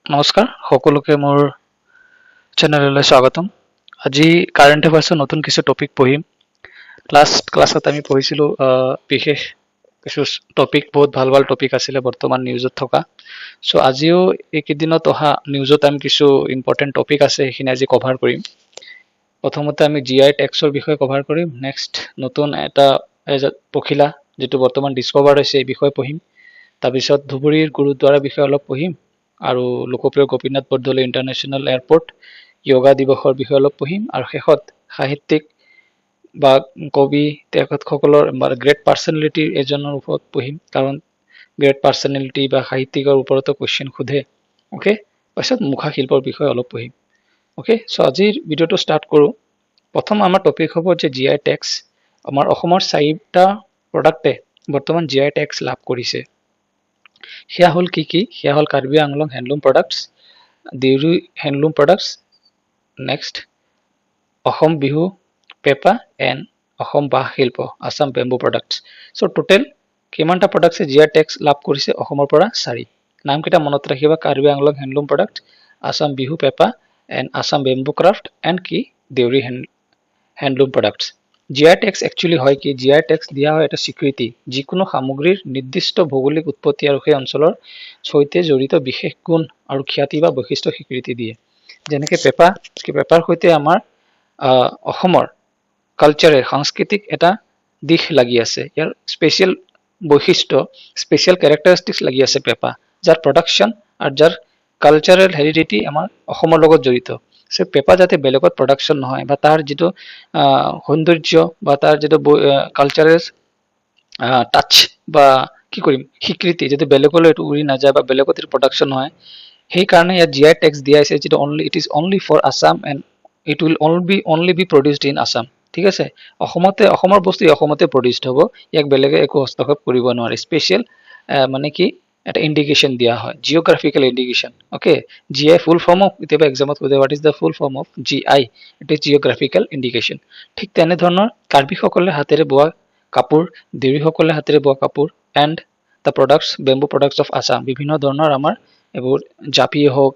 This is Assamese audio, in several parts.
নমস্কাৰ সকলোকে মোৰ চেনেললৈ স্বাগতম। আজি কাৰেণ্ট এফেয়াৰ্সৰ নতুন কিছু টপিক পঢ়িম। লাষ্ট ক্লাছত আমি পঢ়িছিলোঁ বিশেষ কিছু টপিক, বহুত ভাল ভাল টপিক আছিলে বৰ্তমান নিউজত থকা। চ' আজিও এইকেইদিনত অহা নিউজত আমি কিছু ইম্পৰ্টেণ্ট টপিক আছে, সেইখিনি আজি কভাৰ কৰিম। প্ৰথমতে আমি GI টেক্সৰ বিষয়ে কভাৰ কৰিম। নেক্সট নতুন এটা পখিলা যিটো বৰ্তমান ডিস্কভাৰ হৈছে এই বিষয়ে পঢ়িম। তাৰপিছত ধুবুৰীৰ গুৰুদ্বাৰৰ বিষয়ে অলপ পঢ়িম আৰু লোকপ্ৰিয় গোপীনাথ বৰদলৈ ইণ্টাৰনেশ্যনেল এয়াৰপৰ্ট য়োগা দিৱসৰ বিষয়ে অলপ পঢ়িম আৰু শেষত সাহিত্যিক বা কবি তেখেতসকলৰ গ্ৰেট পাৰ্চনেলিটিৰ এজনৰ ওপৰত পঢ়িম, কাৰণ গ্ৰেট পাৰ্চনেলিটি বা সাহিত্যিকৰ ওপৰতো কুৱেশ্যন সোধে। অ'কে, তাৰপিছত মুখা শিল্পৰ বিষয়ে অলপ পঢ়িম। অ'কে, চ' আজিৰ ভিডিঅ'টো ষ্টাৰ্ট কৰোঁ। প্ৰথম আমাৰ টপিক হ'ব যে GI টেক্স। আমাৰ অসমৰ 4টা প্ৰডাক্টে বৰ্তমান GI টেক্স লাভ কৰিছে। সেয়া হ'ল কি কি? সেয়া হ'ল Karbi Anglong handloom products, Deori handloom products, next Assam Bihu pepa and Assam বাঁহ শিল্প Assam bamboo products. So' total কিমানটা প্ৰডাক্টছে GI টেক্স লাভ কৰিছে? অসমৰ পৰা 4। নামকেইটা মনত ৰাখিবা: Karbi Anglong handloom product, Assam Bihu pepa and Assam bamboo craft and কি Deori handloom products. GI tags actually হয় কি? GI টেক্স দিয়া হয় এটা স্বীকৃতি, যিকোনো সামগ্ৰীৰ নিৰ্দিষ্ট ভৌগোলিক উৎপত্তি আৰু সেই অঞ্চলৰ সৈতে জড়িত বিশেষ গুণ আৰু খ্যাতি বা বৈশিষ্ট্য স্বীকৃতি দিয়ে। যেনেকৈ পেপাৰ সৈতে আমাৰ অসমৰ কালচাৰেল সাংস্কৃতিক এটা দিশ লাগি আছে, ইয়াৰ স্পেচিয়েল বৈশিষ্ট্য, স্পেচিয়েল কেৰেক্টাৰিষ্টিক্স লাগি আছে পেপা, যাৰ প্ৰডাকশ্যন আৰু যাৰ কালচাৰেল হেৰিডিটি আমাৰ অসমৰ লগত জড়িত। চ' পেপা যাতে বেলেগত প্ৰডাকশ্যন নহয় বা তাৰ যিটো সৌন্দৰ্য বা তাৰ যিটো কালচাৰেল টাচ বা কি কৰিম স্বীকৃতি যাতে বেলেগলৈ এইটো উৰি নাযায় বা বেলেগত এইটো প্ৰডাকশ্যন হয়, সেইকাৰণে ইয়াত GI টেক্স দিয়া আছে, যিটো it is only for Assam and it will only be produced in Assam. ঠিক আছে, অসমৰ বস্তু অসমতে প্ৰডিউচড হ'ব, ইয়াক বেলেগে একো হস্তক্ষেপ কৰিব নোৱাৰে। স্পেচিয়েল মানে কি এটা ইণ্ডিকেশ্যন দিয়া হয়, geographical indication. Okay, GI full form of, কেতিয়াবা এক্সামত সোধে what is the full form of GI, it is geographical indication. ঠিক তেনেধৰণৰ কাৰ্বিসকলে হাতেৰে বোৱা কাপোৰ, দেউৰীসকলে হাতেৰে বোৱা কাপোৰ and the products bamboo products of Assam, বিভিন্ন ধৰণৰ আমাৰ এইবোৰ জাপি হওক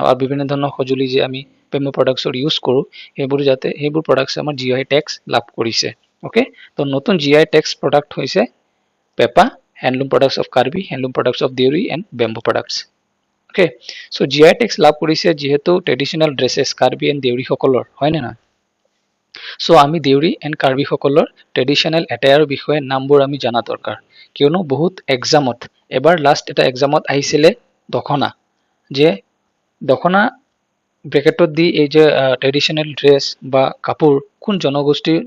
আৰু বিভিন্ন ধৰণৰ সঁজুলি যে আমি বেম্বু প্ৰডাক্টছৰ ইউজ কৰোঁ, সেইবোৰ প্ৰডাক্টছে আমাৰ GI টেক্স লাভ কৰিছে। অ'কে, তো নতুন GI টেক্স প্ৰডাক্ট হৈছে pepa, handloom products of Karbi, handloom products of Deori and bamboo products. Okay, so' GI tags লাভ কৰিছে যিহেতু ট্ৰেডিশ্যনেল ড্ৰেছেছ কাৰ্বি এণ্ড দেউৰীসকলৰ, হয় নে নহয়? চ' আমি দেউৰী এণ্ড কাৰ্বিসকলৰ ট্ৰেডিশ্যনেল এটায়াৰৰ বিষয়ে নামবোৰ আমি জনা দৰকাৰ, কিয়নো বহুত এক্সামত, এবাৰ লাষ্ট এটা এক্সামত আহিছিলে দখনা, যে দখনা ব্ৰেকেটত দি এই যে ট্ৰেডিশ্যনেল ড্ৰেছ বা কাপোৰ কোন জনগোষ্ঠীৰ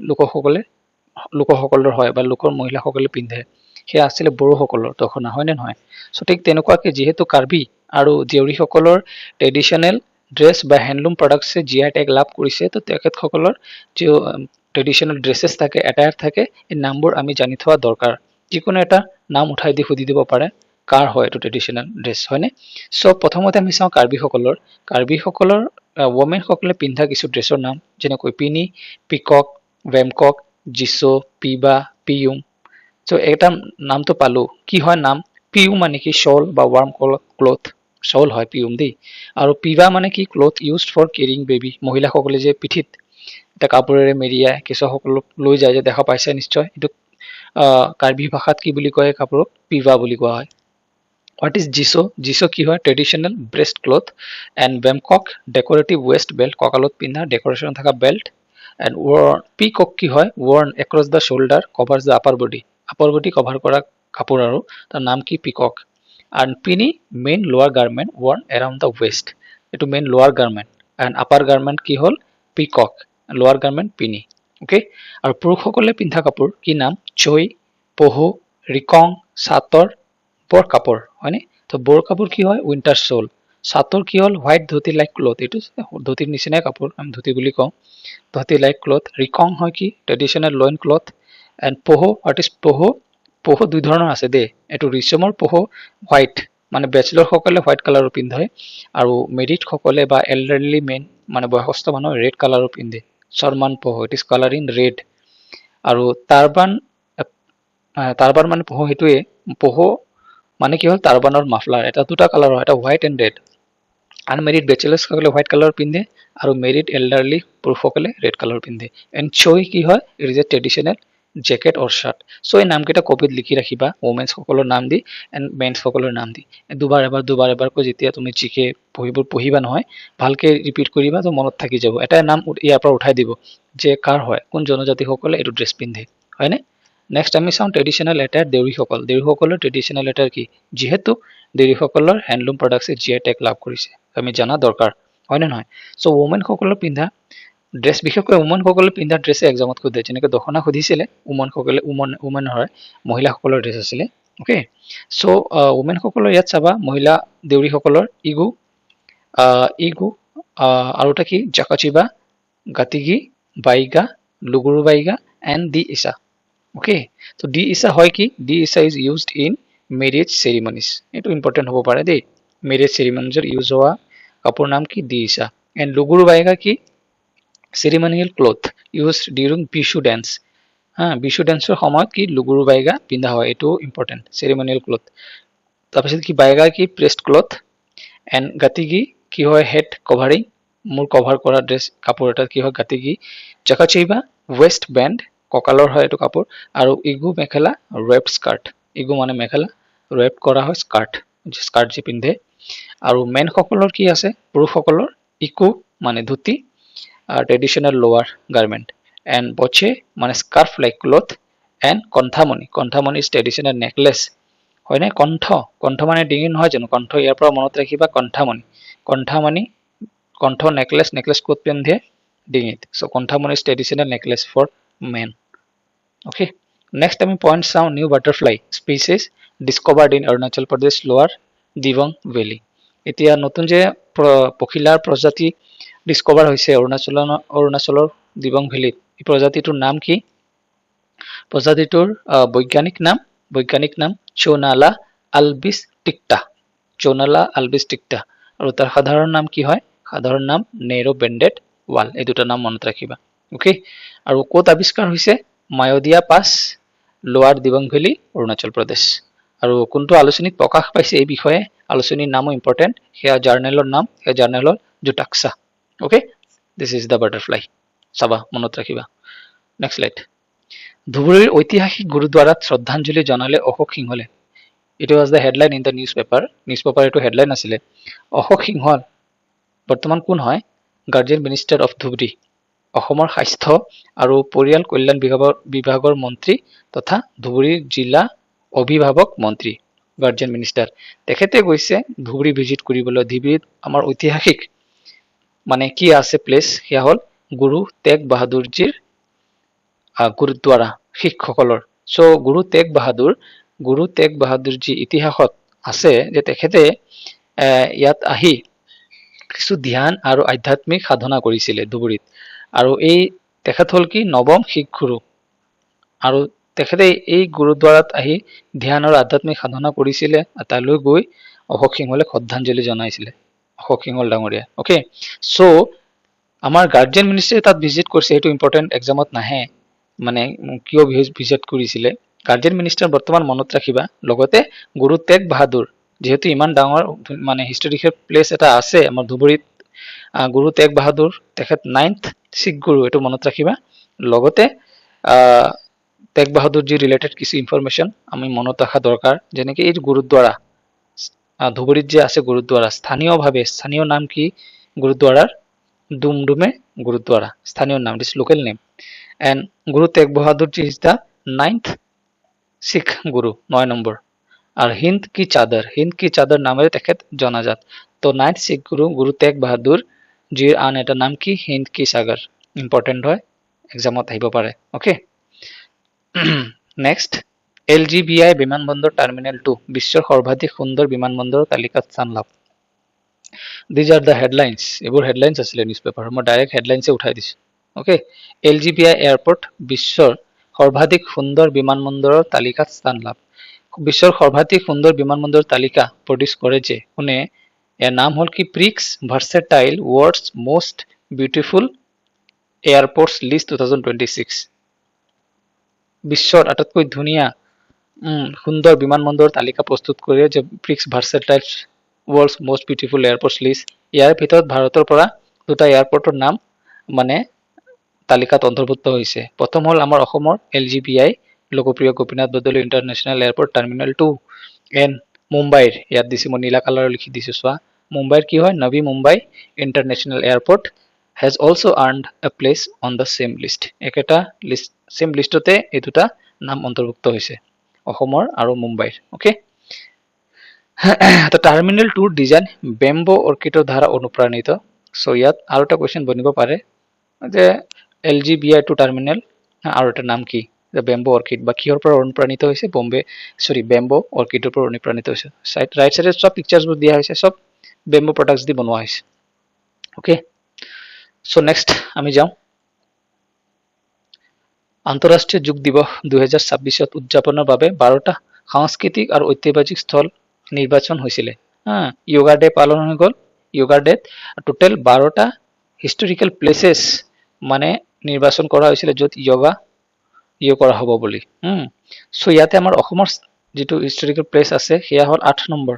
লোকসকলৰ হয় বা লোকৰ মহিলাসকলে পিন্ধে, সেয়া আছিলে বড়োসকলৰ দখনা, হয় নে নহয়? চ' ঠিক তেনেকুৱাকে যিহেতু কাৰ্বি আৰু দেউৰীসকলৰ ট্ৰেডিশ্যনেল ড্ৰেছ বা হেণ্ডলুম প্ৰডাক্টছে GI টেগ লাভ কৰিছে, তো তেখেতসকলৰ যি ট্ৰেডিশ্যনেল ড্ৰেছেছ থাকে, এটায়াৰ থাকে, এই নামবোৰ আমি জানি থোৱা দৰকাৰ। যিকোনো এটা নাম উঠাই দি সুধি দিব পাৰে কাৰ হয় এইটো ট্ৰেডিশ্যনেল ড্ৰেছ, হয়নে? চ' প্ৰথমতে আমি চাওঁ কাৰ্বিসকলৰ ৱমেনসকলে পিন্ধা কিছু ড্ৰেছৰ নাম, যেনেকৈ পিনি, পিকক, ৱেমকক, জিছো, পিবা, পিয়ুম। চ' এটা নামটো পালো, কি হয় নাম? পিয়ুম মানে কি শ্বল বা ৱাৰ্ম ক্লথ, শ্বল হয় পিয়ুম দেই। আৰু পিবা মানে কি cloth used for carrying baby, মহিলাসকলে যে পিঠিত এটা কাপোৰেৰে মেৰিয়াই কেঁচুৱাসকলক লৈ যায়, যে দেখা পাইছে নিশ্চয়, এইটো কাৰ্বি ভাষাত কি বুলি কয়? কাপোৰক পিবা বুলি কোৱা হয়। What is জিছো? জিছো কি হয়? Traditional breast cloth. And Vamkok decorative waist belt, কঁকালত পিন্ধা ডেকৰেশ্যন থকা বেল্ট। এণ্ড পিকক কি হয়? Worn across the shoulder, covers the upper body cover কৰা কাপোৰ, আৰু তাৰ নাম কি? পিকক। এণ্ড পিনি মেইন লোৱাৰ গাৰ্মেণ্ট ৱৰ্ন এৰাউণ্ড দ্য ৱেষ্ট, এইটো মেইন লোৱাৰ গাৰ্মেণ্ট। এণ্ড আপাৰ গাৰ্মেণ্ট কি হ'ল? পিকক, লোৱাৰ গাৰ্মেণ্ট পিনি। অ'কে, আৰু পুৰুষসকলে পিন্ধা কাপোৰ কি নাম? চৈ, পহু, ৰিকং, চাটৰ, বৰ কাপোৰ, হয়নে? তো বৰ কাপোৰ কি হয়? Winter shawl. চাটৰ কি হ'ল? হোৱাইট ধুতি লাইক ক্লথ, এইটো ধুতিৰ নিচিনাই কাপোৰ, আমি ধুতি বুলি কওঁ, ধুতি লাইক ক্লথ। ৰিকং হয় কি? Traditional loin cloth. And pohu, what is pohu? Pohu দুই ধৰণৰ আছে দেই, এইটো ৰিচমৰ পহু হোৱাইট, মানে বেচেলৰসকলে হোৱাইট কালাৰৰ পিন্ধে, আৰু মেৰিডসকলে বা এল্ডাৰলি মেন মানে বয়সস্থ মানুহ ৰেড কালাৰৰ পিন্ধে, শৰ্মান পহু, it is colour in red. আৰু টাৰবান মানে পহু, সেইটোৱে পহু মানে কি হ'ল? টাৰবানৰ মাফলাৰ, এটা দুটা কালাৰ হয়, এটা হোৱাইট এণ্ড ৰেড, আনমেৰিড বেচেলাৰ্ছসকলে হোৱাইট কালাৰ পিন্ধে আৰু মেৰিড এল্ডাৰলি পুৰুষসকলে ৰেড কালাৰ পিন্ধে। এণ্ড চই কি হয়, it is a traditional jacket or shirt. So' এই নামকেইটা কপিত লিখি ৰাখিবা, ওমেন্সসকলৰ নাম দি এণ্ড মেন্সসকলৰ নাম দি। দুবাৰ এবাৰকৈ যেতিয়া তুমি জিকে পঢ়িবা নহয়, ভালকে ৰিপিট কৰিবা, তো মনত থাকি যাব। এটাই নাম ইয়াৰ পৰা উঠাই দিব যে কাৰ হয়, কোন জনজাতিসকলে এইটো ড্ৰেছ পিন্ধে, হয়নে? নেক্সট আমি চাওঁ ট্ৰেডিশ্যনেল এটায়াৰ দেউৰীসকল। দেউৰীসকলৰ ট্ৰেডিশ্যনেল এটায়াৰ কি? যিহেতু দেউৰীসকলৰ হেণ্ডলুম প্ৰডাক্টছে GI টেগ লাভ কৰিছে, আমি জনা দৰকাৰ, হয়নে নহয়? চ' ওমেনসকলৰ পিন্ধা ড্ৰেছ, বিশেষকৈ ওমেনসকলে পিন্ধা ড্ৰেছে এক্সামত সোধে। যেনেকৈ দখনা সুধিছিলে, ওমেন হয়, মহিলাসকলৰ ড্ৰেছ আছিলে। অ'কে, চ' ওমেনসকলৰ ইয়াত চাবা, মহিলা দেউৰীসকলৰ ইগু আৰু এটা কি, জাকাচিবা, গাতিগি, বাইগা, লুগুৰু বাইগা এণ্ড দি ইছা। অ'কে, ত' দি ইছা হয় কি? দি ইছা ইজ ইউজড ইন মেৰিজ চেৰিমনিজ। এইটো ইম্পৰ্টেণ্ট হ'ব পাৰে দেই। মেৰিজ চেৰিমনিজৰ ইউজ হোৱা কাপোৰ নাম কি? দি ইছা। এণ্ড লুগুৰু বাইগা কি? Ceremonial cloth use during Bisu dance. Bisu ডেন্সৰ সময়ত কি লুগুৰু বাইগা পিন্ধা হয়, এইটো ইম্পৰ্টেণ্ট, চেৰিমনিয়েল ক্লথ। তাৰপিছত কি বাইগা কি? Pressed cloth. এণ্ড গাতিগি কি হয়? হেড কভাৰিং, মূৰ কভাৰ কৰা ড্ৰেছ, কাপোৰ এটা কি হয়? গাতিগি। জাকাচিবা ৱেষ্ট বেণ্ড, কঁকালৰ হয় এইটো কাপোৰ। আৰু ইগু মেখেলা, ৰেপ স্কাৰ্ট। ইগু মানে মেখেলা, ৰেপ কৰা হয় স্কাৰ্ট, স্কাৰ্ট যে পিন্ধে। আৰু মেনসকলৰ কি আছে? পুৰুষসকলৰ ইকু মানে dhoti, traditional lower garment. And boche মানে scarf like cloth. And Kanthamoni, Kanthamoni is traditional necklace, হয়নে? কণ্ঠ মানে ডিঙি নহয় জানো? কণ্ঠ, ইয়াৰ পৰা মনত ৰাখিবা কণ্ঠামণি। কণ্ঠামণি, কণ্ঠ নেকলেছ, নেকলেছ ক'ত পিন্ধে? ডিঙিত। So' Kanthamoni is traditional necklace for men. Okay, next আমি পইণ্ট চাওঁ। New butterfly species discovered in Arunachal Pradesh lower Dibang valley. এতিয়া নতুন যে পখিলাৰ প্ৰজাতি ডিস্কভাৰ হৈছে অৰুণাচলৰ দিবং ভেলীত, এই প্ৰজাতিটোৰ নাম কি? প্ৰজাতিটোৰ বৈজ্ঞানিক নাম চৌনালা আলবিছ টিক্টা। চৌনালা আলবিছ টিক্টা। আৰু তাৰ সাধাৰণ নাম কি হয়? সাধাৰণ নাম নেৰো বেণ্ডেড ৱাল। এই দুটা নাম মনত ৰাখিবা। অ'কে, আৰু ক'ত আৱিষ্কাৰ হৈছে? মায়দিয়া পাছ, লোৱাৰ দিবং ভেলী, অৰুণাচল প্ৰদেশ। আৰু কোনটো আলোচনীত প্ৰকাশ পাইছে এই বিষয়ে? আলোচনীৰ নামো ইম্পৰ্টেণ্ট, সেয়া জাৰ্নেলৰ নাম, সেয়া জাৰ্নেলৰ Zutaxa. Okay, this is the butterfly. চাবা, মনত ৰাখিবা। Next slide. ধুবুৰীৰ ঐতিহাসিক গুৰুদ্বাৰাত শ্ৰদ্ধাঞ্জলি জনালে অশোক সিংহলে। It was the headline in the newspaper এইটো হেডলাইন আছিলে। অশোক সিংহল বৰ্তমান কোন হয়? গাৰ্জিয়ান মিনিষ্টাৰ অফ ধুবুৰী, অসমৰ স্বাস্থ্য আৰু পৰিয়াল কল্যাণ বিভাগৰ মন্ত্ৰী তথা ধুবুৰী জিলা অভিভাৱক মন্ত্ৰী, গাৰ্জিয়ান মিনিষ্টাৰ। তেখেতে গৈছে ধুবুৰী ভিজিট কৰিবলৈ। ধুবুৰীত আমাৰ ঐতিহাসিক মানে কি আছে প্লেচ, সেয়া হ'ল গুৰু তেগ বাহাদুৰজীৰ গুৰুদ্বাৰা, শিখসকলৰ। চ' গুৰু তেগ বাহাদুৰজী ইতিহাসত আছে যে তেখেতে ইয়াত আহি কিছু ধ্যান আৰু আধ্যাত্মিক সাধনা কৰিছিলে ধুবুৰীত। আৰু তেখেত হ'ল কি? নৱম শিখ গুৰু। আৰু তেখেতে এই গুৰুদ্বাৰাত আহি ধ্যান আৰু আধ্যাত্মিক সাধনা কৰিছিলে। তালৈ গৈ অশোক সিংহলে শ্ৰদ্ধাঞ্জলি জনাইছিলে, অশোক সিংহল ডাঙৰীয়া। অ'কে, চ' আমাৰ গাৰ্জিয়ান মিনিষ্টাৰে তাত ভিজিট কৰিছে, সেইটো ইম্পৰ্টেণ্ট, এক্সামত নাহে মানে কিয় ভিজিট কৰিছিলে। গাৰ্জিয়ান মিনিষ্টাৰ বৰ্তমান মনত ৰাখিবা। লগতে গুৰু তেগ বাহাদুৰ, যিহেতু ইমান ডাঙৰ মানে হিষ্টৰিকেল প্লেচ এটা আছে আমাৰ ধুবুৰীত, গুৰু তেগ বাহাদুৰ তেখেত 9th শিখ গুৰু, এইটো মনত ৰাখিবা। লগতে তেগ বাহাদুৰজী ৰিলেটেড কিছু ইনফৰমেশ্যন আমি মনত ৰখা দৰকাৰ। যেনেকে এই গুৰুদ্বাৰা ধুবুৰীত যে আছে গুৰুদ্বাৰা, স্থানীয় নাম কি গুৰুদ্বাৰাৰ? ডুমডুমে গুৰুদ্বাৰা, স্থানীয় নাম, দিছ local name. And Guru Tegh বাহাদুৰজী is the 9th Sikh Guru, 9 number. আৰু হিন্দ কি চাদৰ নামেৰে তেখেত জনাজাত। তো 9th শিখ গুৰু তেগ বাহাদুৰ জীৰ আন এটা নাম কি? হিন্দ কি চাদৰ। ইম্পৰ্টেণ্ট হয়, এক্সামত আহিব পাৰে। Okay, next. LGBI বিমানবন্দৰ টাৰ্মিনেল 2 বিশ্বৰ সৰ্বাধিক সুন্দৰ বিমানবন্দৰৰ তালিকাত স্থান লাভ। These are the headlines. এইবোৰ হেডলাইন্স আছিলে নিউজ পেপাৰ, মই ডাইৰেক্ট হেডলাইন্সে উঠাই দিছোঁ। অ'কে, LGBI এয়াৰপৰ্ট বিশ্বৰ সৰ্বাধিক সুন্দৰ বিমানবন্দৰৰ তালিকাত স্থান লাভ। বিশ্বৰ সৰ্বাধিক সুন্দৰ বিমানবন্দৰৰ তালিকা প্ৰডিউচ কৰে যে কোনে? ইয়াৰ নাম হ'ল কি? Prix versatile world's most beautiful airports list 2026। বিশ্বৰ আটাইতকৈ ধুনীয়া সুন্দৰ বিমানবন্দৰৰ তালিকা প্ৰস্তুত কৰে যে Prix versatile world's most beautiful airports list. ইয়াৰ ভিতৰত ভাৰতৰ পৰা দুটা এয়াৰপৰ্টৰ নাম মানে তালিকাত অন্তৰ্ভুক্ত হৈছে। প্ৰথম হ'ল আমাৰ অসমৰ LGPI লোকপ্ৰিয় Gopinath Bordoloi international airport terminal 2 and মুম্বাইৰ ইয়াত দিছে, মই নীলা কালাৰৰ লিখি দিছোঁ চোৱা। মুম্বাইৰ কি হয়, Navi Mumbai international airport has also earned a place on the same list। একেটা লিষ্ট চেম লিষ্টতে এই দুটা নাম অন্তৰ্ভুক্ত হৈছে, অসমৰ আৰু মুম্বাইৰ। অ'কে, তো টাৰ্মিনেল 2ৰ ডিজাইন বেম্বো অৰ্কিডৰ দ্বাৰা অনুপ্ৰাণিত। চ' ইয়াত আৰু এটা কুৱেশ্যন বনিব পাৰে যে LGBI2 টাৰ্মিনেল আৰু এটা নাম কি, বেম্বো অৰ্কিড বা কিহৰ পৰা অনুপ্ৰাণিত হৈছে, বেম্বো অৰ্কিডৰ পৰা অনুপ্ৰাণিত হৈছে। ৰাইট চাইডে চব পিকচাৰ্ছবোৰ দিয়া হৈছে, চব বেম্বো প্ৰডাক্টছ দি বনোৱা হৈছে। অ'কে, চ' নেক্সট আমি যাওঁ। আন্তঃৰাষ্ট্ৰীয় যোগ দিৱস 2026 উদযাপনৰ বাবে 12টা সাংস্কৃতিক আৰু ঐতিহাসিক স্থল নিৰ্বাচন হৈছিলে। য়োগা ডে পালন হৈ গ'ল। য়োগা ডেত টোটেল 12টা হিষ্টৰিকেল প্লেচেছ মানে নিৰ্বাচন কৰা হৈছিলে য'ত য়োগা কৰা হ'ব বুলি। চ' ইয়াতে আমাৰ অসমৰ যিটো হিষ্টৰিকেল প্লেচ আছে সেয়া হ'ল 8 নম্বৰ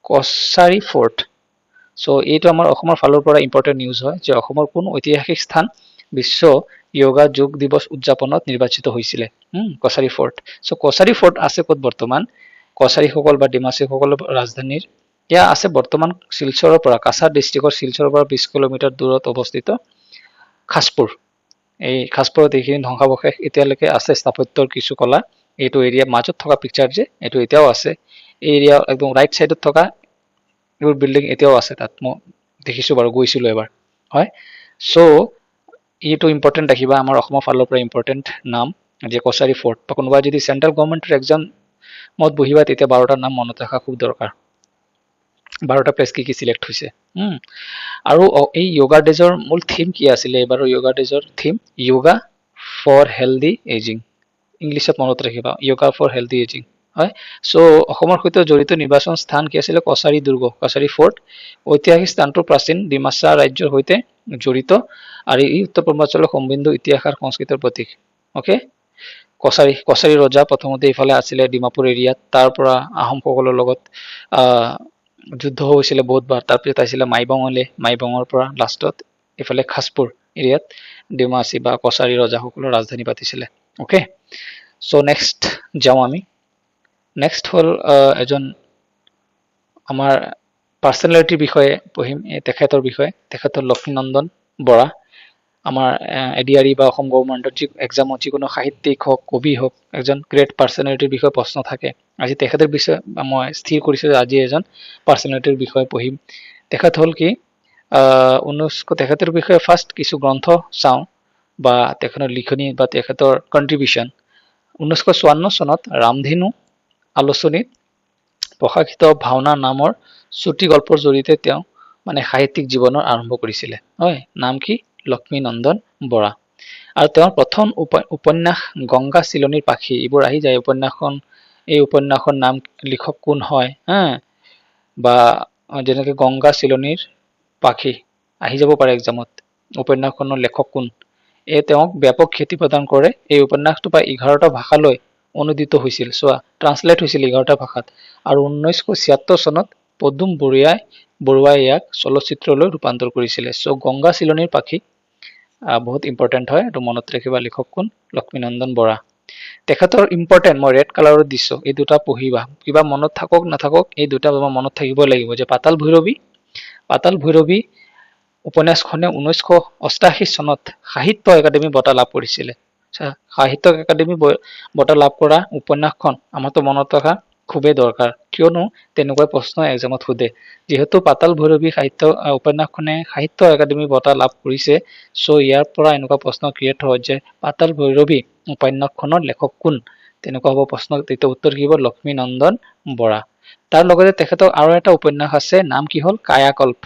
কছাৰী ফৰ্ট। চ' এইটো আমাৰ অসমৰ ফালৰ পৰা ইম্পৰ্টেণ্ট নিউজ হয় যে অসমৰ কোন ঐতিহাসিক স্থান বিশ্ব য়োগা যোগ দিৱস উদযাপনত নিৰ্বাচিত হৈছিলে, কছাৰী ফৰ্ট। চ' কছাৰী ফৰ্ট আছে ক'ত বৰ্তমান, কছাৰীসকল বা ডিমাচীসকলৰ ৰাজধানীৰ এয়া আছে বৰ্তমান শিলচৰৰ পৰা, কাছাৰ ডিষ্ট্ৰিক্টৰ শিলচৰৰ পৰা 20 কিলোমিটাৰ দূৰত অৱস্থিত খাছপুৰ। এই খাছপুৰত এইখিনি ধ্বংসাৱশেষ এতিয়ালৈকে আছে, স্থাপত্যৰ কিছু কলা। এইটো এৰিয়া মাজত থকা পিকচাৰ যে এইটো এতিয়াও আছে। এই এৰিয়া একদম ৰাইট চাইডত থকা এইবোৰ বিল্ডিং এতিয়াও আছে, তাত মই দেখিছোঁ বাৰু, গৈছিলোঁ এবাৰ। হয়, চ' এইটো ইম্পৰ্টেণ্ট ৰাখিবা, আমাৰ অসমৰ ফালৰ পৰা ইম্পৰ্টেণ্ট নাম যে কছাৰী ফৰ্ট। বা কোনোবা যদি চেণ্ট্ৰেল গভৰ্ণমেণ্টৰ এক্সামত বহিবা তেতিয়া 12টা নাম মনত ৰখা খুব দৰকাৰ, 12টা প্লেচ কি চিলেক্ট হৈছে। আৰু এই য়োগা ডেজৰ মূল থিম কি আছিলে, এইবাৰৰ য়োগা ডেজৰ theme yoga for healthy ageing. ইংলিছত মনত ৰাখিবা, য়োগা ফৰ হেল্ডি এজিং। হয়, চ' অসমৰ সৈতে জড়িত নিৰ্বাচন স্থান কি আছিলে, কছাৰী দুৰ্গ, কছাৰী ফৰ্ট। ঐতিহাসিক স্থানটো প্ৰাচীন ডিমাচা ৰাজ্যৰ সৈতে জড়িত আৰু ই উত্তৰ পূৰ্বাঞ্চলৰ সমৃদ্ধ ইতিহাস আৰু সংস্কৃতিৰ প্ৰতীক। অ'কে, কছাৰী ৰজা প্ৰথমতে ইফালে আছিলে ডিমাপুৰ এৰিয়াত, তাৰ পৰা আহোমসকলৰ লগত যুদ্ধ হৈছিলে বহুতবাৰ। তাৰপিছত আহিছিলে মাইবঙলৈ, মাইবঙৰ পৰা লাষ্টত এইফালে খাছপুৰ এৰিয়াত ডিমাচী বা কছাৰী ৰজাসকলৰ ৰাজধানী পাতিছিলে। অ'কে, চ' নেক্সট যাওঁ আমি। নেক্সট হ'ল এজন আমাৰ পাৰ্চনেলিটিৰ বিষয়ে পঢ়িম, তেখেতৰ বিষয়ে। তেখেত হ'ল লক্ষ্মীনন্দন বৰা। আমাৰ ADRE বা অসম গভৰ্ণমেণ্টৰ এক্সামত যিকোনো সাহিত্যিক হওক, কবি হওক, এজন গ্ৰেট পাৰ্চনেলিটিৰ বিষয়ে প্ৰশ্ন থাকে। আজি তেখেতৰ বিষয়ে মই স্থিৰ কৰিছোঁ যে আজি এজন পাৰ্চনেলিটিৰ বিষয়ে পঢ়িম। তেখেত হ'ল কি তেখেতৰ বিষয়ে ফাৰ্ষ্ট কিছু গ্ৰন্থ চাওঁ বা তেখেতৰ লিখনি বা তেখেতৰ কণ্ট্ৰিবিউশ্যন। 1954 চনত ৰামধেনু আলোচনীত প্ৰকাশিত ভাওনা নামৰ চুটি গল্পৰ জৰিয়তে তেওঁ মানে সাহিত্যিক জীৱনৰ আৰম্ভ কৰিছিলে। হয়, নাম কি, লক্ষ্মীনন্দন বৰা। আৰু তেওঁৰ প্ৰথম উপন্যাস গংগা চিলনীৰ পাখি, এইবোৰ আহি যায় উপন্যাসখন। এই উপন্যাসৰ নাম লিখক কোন হয়, বা যেনেকে গংগা চিলনীৰ পাখি আহি যাব পাৰে এক্সামত, উপন্যাসখনৰ লেখক কোন। তেওঁক ব্যাপক খ্যাতি প্ৰদান কৰে। এই উপন্যাসটো প্ৰায় 11টা ভাষালৈ অনুদিত হৈছিল, চোৱা, ট্ৰান্সলেট হৈছিল 11টা ভাষাত। আৰু 1976 চনত পদুম বৰুৱাই ইয়াক চলচ্চিত্ৰলৈ ৰূপান্তৰ কৰিছিলে। চ' গংগা চিলনীৰ পাখি বহুত ইম্পৰ্টেণ্ট হয়, এইটো মনত ৰাখিবা। লিখক কোন, লক্ষ্মীনন্দন বৰা। তেখেতৰ ইম্পৰ্টেণ্ট মই ৰেড কালাৰত দিছোঁ, এই দুটা পঢ়িবা, কিবা মনত থাকক নাথাকক এই দুটা মনত থাকিবই লাগিব যে পাতাল ভৈৰৱী উপন্যাসখনে 1988 চনত সাহিত্য একাডেমী বঁটা লাভ কৰিছিলে। সাহিত্য একাডেমী বঁটা লাভ কৰা উপন্যাসখন আমাৰতো মনত ৰখা খুবেই দৰকাৰ, কিয়নো তেনেকুৱা প্ৰশ্ন এক্সামত সোধে। যিহেতু পাতাল ভৈৰৱী উপন্যাসখনে সাহিত্য একাডেমী বঁটা লাভ কৰিছে, চ' ইয়াৰ পৰা এনেকুৱা প্ৰশ্ন ক্ৰিয়েট হয় যে পাতাল ভৈৰৱী উপন্যাসখনৰ লেখক কোন, তেনেকুৱা হ'ব প্ৰশ্ন। তেতিয়া উত্তৰ কি হ'ব, লক্ষ্মীনন্দন বৰা। তাৰ লগতে তেখেতৰ আৰু এটা উপন্যাস আছে, নাম কি হ'ল কায়াকল্প।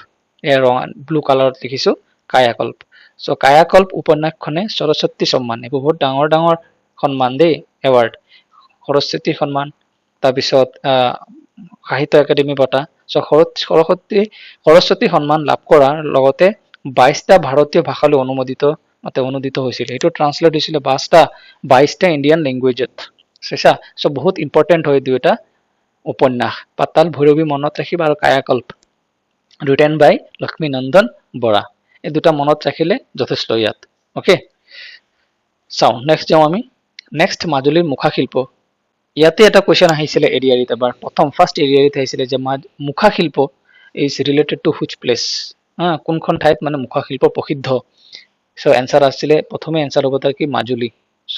ব্লু কালাৰত লিখিছোঁ কায়াকল্প। চ' কায়াকল্প উপন্যাসখনে সৰস্বতী সন্মান, এইবোৰ বহুত ডাঙৰ ডাঙৰ সন্মান দেই, এৱাৰ্ড, সৰস্বতী সন্মান, তাৰপিছত সাহিত্য একাডেমী বঁটা। চ' সৰস্বতী সন্মান লাভ কৰাৰ লগতে 22টা ভাৰতীয় ভাষালৈ অনুদিত হৈছিল। এইটো ট্ৰান্সলেট হৈছিলে 22টা ইণ্ডিয়ান লেংগুৱেজত। চ' বহুত ইম্পৰ্টেণ্ট হয় দুয়োটা উপন্যাস, পাতাল ভৈৰৱী মনত ৰাখিবা আৰু কায়াকল্প ৰিটেন বাই লক্ষ্মীনন্দন বৰা। এই দুটা মনত ৰাখিলে যথেষ্ট ইয়াত। অ'কে, চাওঁ নেক্সট যাওঁ আমি। নেক্সট মাজুলীৰ মুখা শিল্প। ইয়াতে এটা কুৱেশ্যন আহিছিলে এডিআৰিত এবাৰ, ফাৰ্ষ্ট এডিআৰিত আহিছিলে যে মুখা শিল্প is related to which place, কোনখন ঠাইত মানে মুখা শিল্প প্ৰসিদ্ধ। চ' এনচাৰ আছিলে, প্ৰথমে এনচাৰ হ'ব তাৰ কি মাজুলী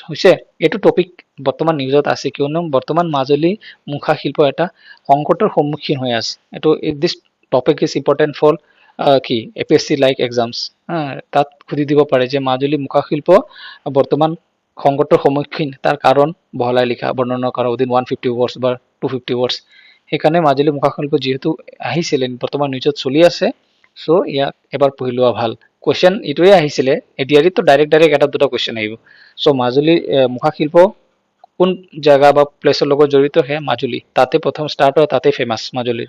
হৈছে। এইটো টপিক বৰ্তমান নিউজত আছে, কিয়নো বৰ্তমান মাজুলী মুখা শিল্প এটা সংকটৰ সন্মুখীন হৈ আছে। এইটো দিছ টপিক ইজ ইম্পৰ্টেণ্ট ফৰ কি APSC লাইক এক্সামছ। তাত সুধি দিব পাৰে যে মাজুলী মুখা শিল্প বৰ্তমান সংকটৰ সন্মুখীন, তাৰ কাৰণ বহলাই লিখা, বৰ্ণনা কৰা উইদিন 150 ৱৰ্ডছ বা 250 ৱৰ্ডছ। সেইকাৰণে মাজুলী মুখা শিল্প যিহেতু আহিছিলে, বৰ্তমান নিউজত চলি আছে, চ' ইয়াক এবাৰ পঢ়ি লোৱা ভাল। কুৱেশ্যন এইটোৱে আহিছিলে এডিআৰিত, ডাইৰেক্ট এটা দুটা কুৱেশ্যন আহিব। চ' মাজুলী মুখা শিল্প কোন জেগা বা প্লেচৰ লগত জড়িত, সেয়া মাজুলী, তাতে প্ৰথম ষ্টাৰ্ট হয়, তাতে ফেমাছ মাজুলী।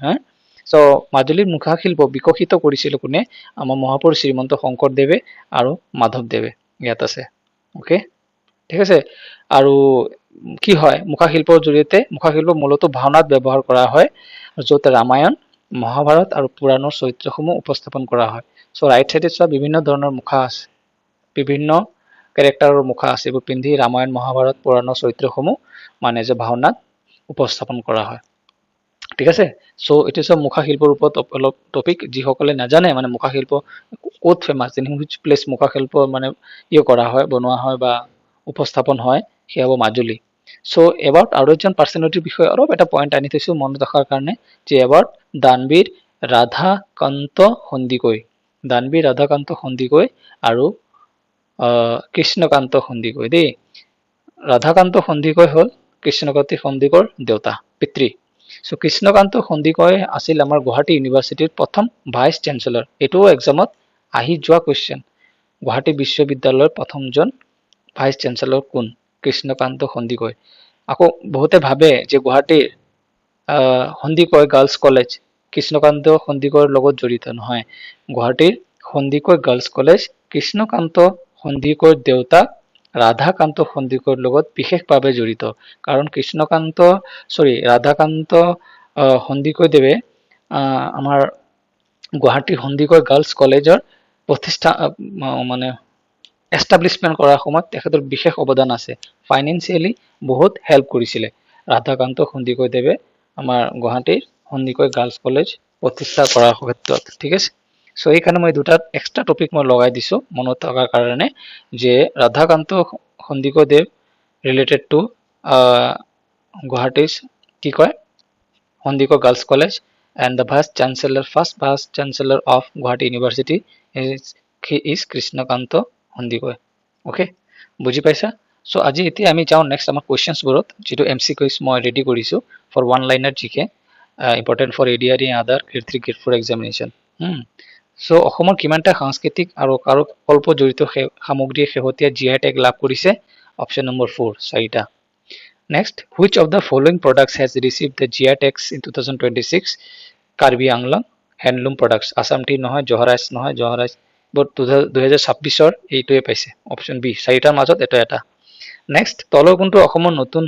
চ' মাজুলীৰ মুখা শিল্প বিকশিত কৰিছিল কোনে? আমাৰ মহাপুৰুষ শ্ৰীমন্ত শংকৰদেৱে আৰু মাধৱদেৱে, ইয়াত আছে। অ'কে, ঠিক আছে। আৰু কি হয় মুখা শিল্পৰ জৰিয়তে? মুখা শিল্প মূলত ভাওনাত ব্যৱহাৰ কৰা হয়, য'ত ৰামায়ণ, মহাভাৰত আৰু পুৰাণৰ চৰিত্ৰসমূহ উপস্থাপন কৰা হয়। চ' ৰাইট চাইডে চোৱা বিভিন্ন ধৰণৰ মুখা আছে, বিভিন্ন কেৰেক্টাৰৰ মুখা আছে, এইবোৰ পিন্ধি ৰামায়ণ, মহাভাৰত, পুৰাণৰ চৰিত্ৰসমূহ মানে যে ভাওনাত উপস্থাপন কৰা হয়। ঠিক আছে। চ' এইটো চব মুখা শিল্পৰ ওপৰত অলপ টপিক। যিসকলে নাজানে মানে মুখা শিল্প ক'ত ফেমাছ, ইন হুইচ প্লেচ মুখা শিল্প মানে কৰা হয়, বনোৱা হয় বা উপস্থাপন হয়, সেয়া হ'ব মাজুলী। চ' এবাউট আৰু এজন পাৰ্চনেলিটিৰ বিষয়ে অলপ এটা পইণ্ট আনি থৈছো মনত ৰখাৰ কাৰণে, যে এবাউট দানবীৰ ৰাধাকান্ত সন্দিকৈ। দানবীৰ ৰাধাকান্ত সন্দিকৈ আৰু কৃষ্ণকান্ত সন্দিকৈ দেই। ৰাধাকান্ত সন্দিকৈ হ'ল কৃষ্ণকান্ত সন্দিকৈৰ দেউতা, পিতৃ। চ' কৃষ্ণকান্ত সন্দিকৈ আছিল আমাৰ গুৱাহাটী ইউনিভাৰ্চিটিৰ প্ৰথম ভাইচ চেঞ্চেলৰ। এইটোও এক্সামত আহি যোৱা কুৱেশ্যন। গুৱাহাটী বিশ্ববিদ্যালয়ৰ প্ৰথমজন ভাইচ চেঞ্চেলৰ কোন? কৃষ্ণকান্ত সন্দিকৈ। আকৌ বহুতে ভাবে যে গুৱাহাটীৰ সন্দিকৈ গাৰ্লছ কলেজ কৃষ্ণকান্ত সন্দিকৈৰ লগত জড়িত, নহয়। গুৱাহাটীৰ সন্দিকৈ গাৰ্লছ কলেজ কৃষ্ণকান্ত সন্দিকৈৰ দেউতাক ৰাধাকান্ত সন্দিকৈৰ লগত বিশেষভাৱে জড়িত। কাৰণ ৰাধাকান্ত সন্দিকৈদেৱে আমাৰ গুৱাহাটী সন্দিকৈ গাৰ্লছ কলেজৰ প্ৰতিষ্ঠা মানে এষ্টাব্লিছমেণ্ট কৰাৰ সময়ত তেখেতৰ বিশেষ অৱদান আছে। ফাইনেন্সিয়েলি বহুত হেল্প কৰিছিলে ৰাধাকান্ত সন্দিকৈদেৱে আমাৰ গুৱাহাটীৰ সন্দিকৈ গাৰ্লছ কলেজ প্ৰতিষ্ঠা কৰাৰ ক্ষেত্ৰত। ঠিক আছে। চ' এইকাৰণে মই দুটা এক্সট্ৰা টপিক মই লগাই দিছো মনত থকাৰ কাৰণে, যে ৰাধাকান্ত সন্দিকৈদেৱ ৰিলেটেড টু গুৱাহাটীৰ কি কয় Sandikoi girls college, and the first vice chancellor of Guwahati university is Krishnakanta Sandikoi. Okay, বুজি পাইছা? চ' আজি এতিয়া আমি যাওঁ নেক্সট আমাৰ কুৱেশ্যনছবোৰত, যিটো MCQs মই ৰেডি কৰিছোঁ for one liner GK, important for ADRE and other grade 3 grade 4 examination. So' অসমৰ কিমানটা সাংস্কৃতিক আৰু কাৰুকল্প জড়িত সামগ্ৰীয়ে শেহতীয়া GI টেগ লাভ কৰিছে? অপশ্যন নম্বৰ 4, 4টা। Next, which of the following products has received the GI tags in 2026? Karbi Anglong handloom products. Assam T নহয়, জহৰাজ নহয়, জহৰাজ 2026ৰ এইটোৱে পাইছে, অপশ্যন বি। 4টাৰ মাজত এটা। নেক্সট, তলৰ কোনটো অসমৰ নতুন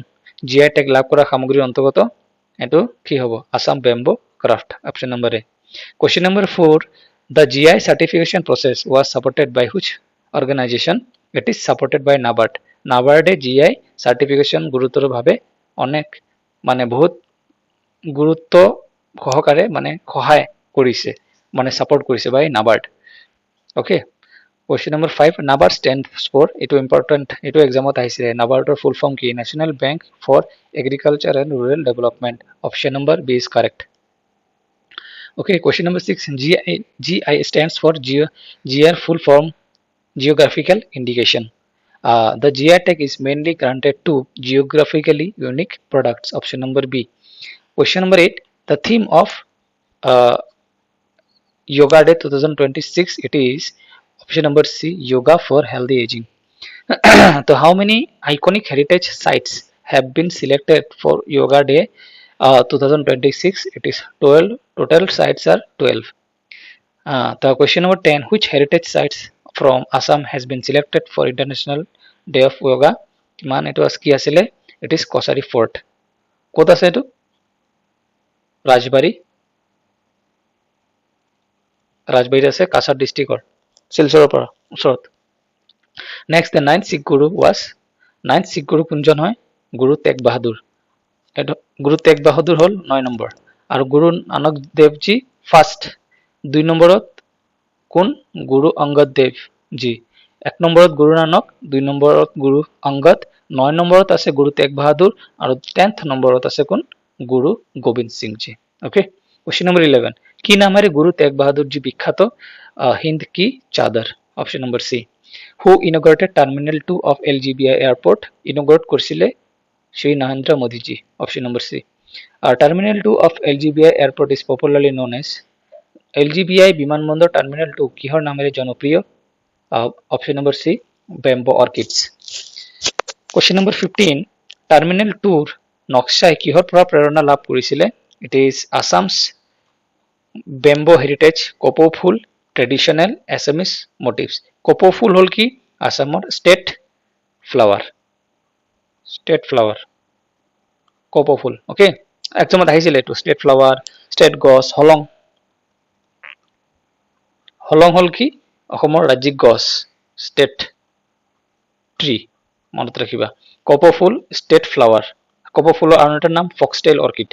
GI টেগ লাভ কৰা সামগ্ৰীৰ অন্তৰ্গত? এইটো কি হ'ব? Assam bamboo craft, option number A. Question number 4, the GI certification process was supported by which organization? It is supported by NABARD. NABARD GI certification গুৰুতৰভাৱে অনেক মানে বহুত গুৰুত্ব সহকাৰে মানে সহায় কৰিছে, মানে সাপোৰ্ট কৰিছে by NABARD. Okay, question number 5, NABARD stands for, এইটো ইম্পৰ্টেণ্ট, এইটো এক্সামত আহিছে। NABARDৰ ফুল ফৰ্ম কি? National bank for agriculture and rural development, option number B is correct. Okay, question number 6, GI stands for GR full form geographical indication. The GI tag is mainly granted to geographically unique products, option number B. Question number 8, the theme of Yoga Day 2026, it is option number C, yoga for healthy aging. So how many iconic heritage sites have been selected for Yoga Day 2026? It is 12. Total sites are 12. The question number 10, which heritage sites from Assam has been selected for International Day of Yoga? Man, it was কি আছিলে? It is Kosari Fort. ক'ত আছে এইটো? ৰাজবাৰী, ৰাজবাৰীত আছে কাছাৰ ডিষ্ট্ৰিক্টৰ শিলচৰৰ পৰা ওচৰত next the ninth Sikh Guru was ninth Sikh গুৰু কোনজন হয় গুৰু তেগ বাহাদুৰ গুৰু তেগ বাহাদুৰ হ'ল 9 নম্বৰ আৰু গুৰু নানক দেৱজী ফাৰ্ষ্ট 2 নম্বৰত কোন গুৰু অংগদ দেৱ জি 1 নম্বৰত গুৰু নানক 2 নম্বৰত গুৰু অংগদ 9 নম্বৰত আছে গুৰু তেগ বাহাদুৰ আৰু 10th নম্বৰত আছে কোন Guru Gobind Singh ji okay question number 11 কি নামেৰে গুৰু তেগ বাহাদুৰ জি বিখ্যাত হিন্দ কি চাদৰ option number C who inaugurated terminal 2 of LGBI airport inaugurate কৰিছিলে Shri Narendra Modi ji option number C terminal 2 of LGBI airport is popularly known as LGBI বিমানবন্দৰ টাৰ্মিনাল 2 কিহৰ নামেৰে জনপ্ৰিয় option number C bamboo orchids question number 15 terminal 2 ৰ নক্সাই কিহৰ পৰা প্ৰেৰণা লাভ কৰিছিলে it is Assam's bamboo heritage কপৌ ফুল ট্ৰেডিশনেল এছামিছ মোটিভস কপৌ ফুল হল কি আসামৰ ষ্টেট ফ্লাৱাৰ কপৌ ফুল ওকে একদমত আহিছিলে এইটো ষ্টেট ফ্লাৱাৰ ষ্টেট গছ হলং হল কি অসমৰ ৰাজ্যিক গছ ষ্টেট ট্ৰী মনত ৰাখিবা কপৌ ফুল ষ্টেট ফ্লাৱাৰ কপৌ ফুলৰ আন এটা নাম ফক্সটেইল অৰ্কিড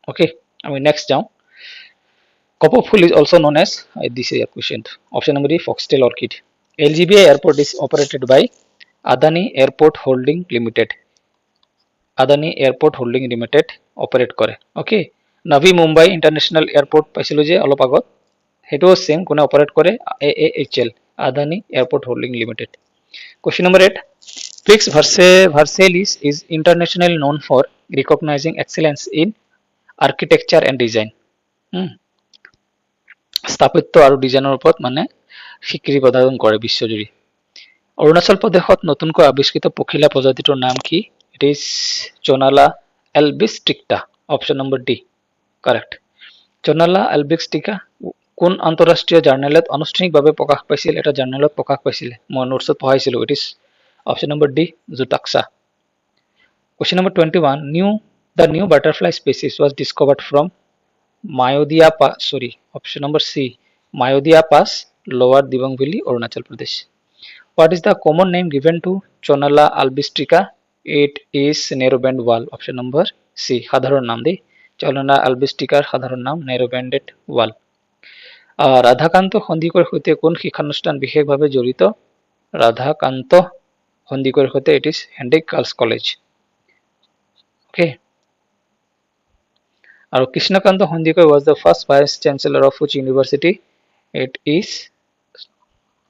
okay আমি next যাও কপৌ ফুল is also known as this is a question option number D foxtail orchid LGBI airport is operated by Adani Airport Holding Limited Adani Airport Holding Limited operate কৰে okay Navi Mumbai International Airport পাইছিলো যে অলপ আগত হেটো সেম কোনে অপাৰেট কৰে AAHL Adani Airport Holding Limited question number 8 Prix Versailles is internationally known for recognizing excellence in architecture and design স্থাপত্য আৰু ডিজাইনৰ ওপৰত মানে স্বীকৃতি প্ৰদান কৰে বিশ্বজুৰি অৰুণাচল প্ৰদেশত নতুনকৈ আৱিষ্কৃত পখিলা প্ৰজাতিটোৰ নাম কি ইট ইজ জোনালা এলবিষ্ট্ৰিক্টা অপশ্যন নম্বৰ ডি কাৰেক্ট জোনালা এলবিষ্ট্ৰিকা কোন আন্তঃৰাষ্ট্ৰীয় জাৰ্নেলত আনুষ্ঠানিকভাৱে প্ৰকাশ পাইছিল এটা জাৰ্নেলত প্ৰকাশ পাইছিল মই নোটছত পঢ়াইছিলো it is option number D Zootaxa question number 21 The new butterfly species was discovered from Mayodhya Pass, option number C, Mayodhya Pass, Lower Dibang Valley, Arunachal Pradesh. What is the common name given to Chonala albistrica? It is narrowband wall, option number C, সাধারণ নাম দেই Chonala albistrica সাধারণ নাম narrowbanded wall. রাধাকান্ত সন্দিকৈৰ সৈতে কোন শিক্ষানুষ্ঠান বিশেষভাৱে জড়িত ৰাধাকান্ত সন্দিকৈৰ সৈতে it is Hendrik Girls College. Okay. আৰু Krishnakanta Sandikoi was the first vice chancellor of which university it is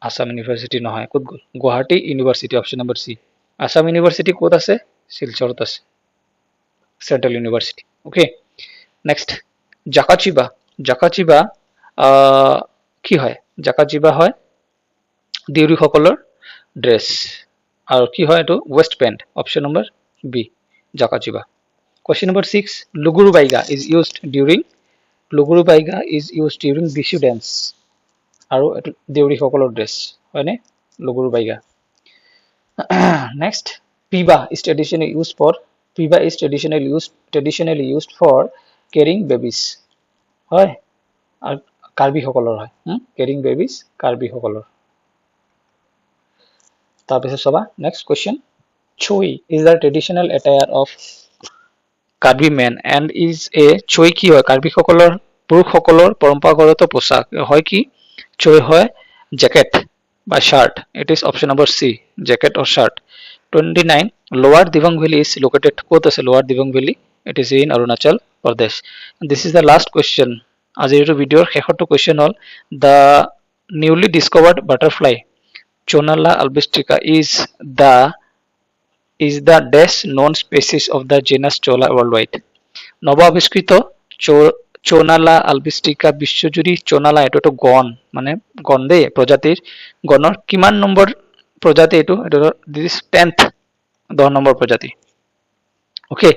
Assam University নহয় ক'ত গ'ল গুৱাহাটী ইউনিভাৰ্সিটি অপশন নম্বৰ সি আসাম ইউনিভাৰ্সিটি ক'ত আছে শিলচৰত আছে সেন্ট্ৰেল ইউনিভাৰ্সিটি ওকে নেক্সট জাকাচিবা কি হয় জাকাচিবা হয় দেউৰী সকলৰ ড্ৰেছ আৰু কি হয় এটো waist pant option number B জাকাচিবা Question number 6. Luguru Baiga is used during Bishu dance. Aru Deuri Hokolor dress. Right? Luguru Baiga. Next, Piba is traditionally used for carrying babies. Right? Karbi Hokolor. Carrying babies, Karbi Hokolor. Next question. Chui is the traditional attire of Karbi men and is a চৈ কি হয় কাৰ্বিসকলৰ পুৰুষসকলৰ পৰম্পৰাগত পোছাক হয় কি চৈ হয় জেকেট বা shirt it is option number C jacket or shirt 29 lower Dibang valley is located ক'ত আছে lower Dibang valley it is in Arunachal Pradesh this is the last question আজিৰ ভিডিঅ'ৰ শেষৰটো কোৱেশ্চন হ'ল দ্য নিউলি ডিসকভাৰ্ড বাটাৰফ্লাই চোনালা আলবিষ্ট্ৰিকা is the dash known species of the genus Chola worldwide. নব আবিষ্কৃত চোনালা আলবিষ্ট্ৰিকা বিশ্বজুৰি চোনালা এটো গণ মানে গণ দে প্ৰজাতিৰ গণৰ কিমান নম্বৰ প্ৰজাতি এটো দিস 10th 10 নম্বৰ প্ৰজাতি ওকে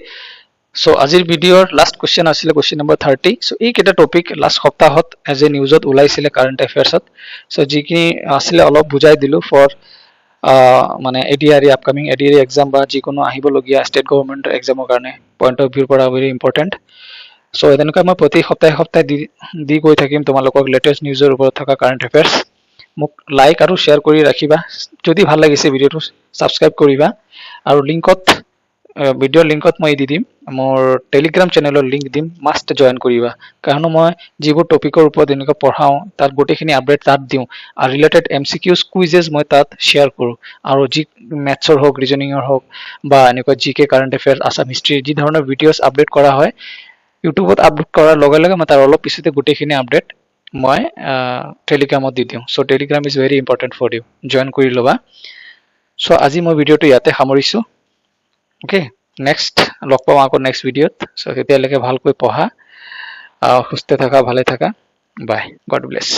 সো আজিৰ ভিডিঅ'ৰ লাষ্ট কোৱেশ্চন আছিল কোৱেশ্চন নম্বৰ 30 সো এই কেটা টপিক লাষ্ট সপ্তাহত এজ এ নিউজত ওলাইছিলে কারেন্ট এফেয়ার্সত সো যিকি আছিল অলপ বুজাই দিলো ফৰ মানে এডিআৰই আপকামিং এডিআৰই এক্সাম বা যিকোনো আহিবলগিয়া স্টেট গভৰ্নমেন্ট এক্সামৰ কাৰণে পইণ্ট অফ ভিউৰ পৰা ভেৰি ইম্পৰ্টেন্ট সো এনেকৈ মই প্ৰতি সপ্তাহে দি গৈ থাকিম তোমালোকক লেটেষ্ট নিউজৰ ওপৰত থকা কাৰেণ্ট এফেয়াৰ্স। মোক লাইক আৰু শ্বেয়াৰ কৰি ৰাখিবা। যদি ভাল লাগিছে ভিডিঅ'টো ছাবস্ক্ৰাইব কৰিবা আৰু ভিডিঅ'ৰ লিংকত মই দি দিম মোৰ টেলিগ্ৰাম চেনেলৰ লিংক দিম, মাষ্ট জইন কৰিবা। কাৰণ মই যিবোৰ টপিকৰ ওপৰত এনেকৈ পঢ়াওঁ তাত গোটেইখিনি আপডেট তাত দিওঁ আৰু ৰিলেটেড MCQs কুইজেছ মই তাত শ্বেয়াৰ কৰোঁ। আৰু যি মেথছৰ হওক ৰিজনিঙৰ হওক বা এনেকুৱা GK কাৰেণ্ট এফেয়াৰ্স আছাম হিষ্ট্ৰী যি ধৰণৰ ভিডিঅ'ছ আপডেট কৰা হয় ইউটিউবত আপলোড কৰাৰ লগে লগে মই তাৰ অলপ পিছতে গোটেইখিনি আপডেট মই টেলিগ্ৰামত দি দিওঁ। So' Telegram is very important for you, join কৰি ল'বা। চ' আজি মই ভিডিঅ'টো ইয়াতে সামৰিছোঁ। অ'কে, নেক্সট লগ পাম আকৌ নেক্সট ভিডিঅ'ত। চ' তেতিয়ালৈকে ভালকৈ পঢ়া, সুস্থ থাকা, ভালে থাকা। বাই, গড ব্লেছ।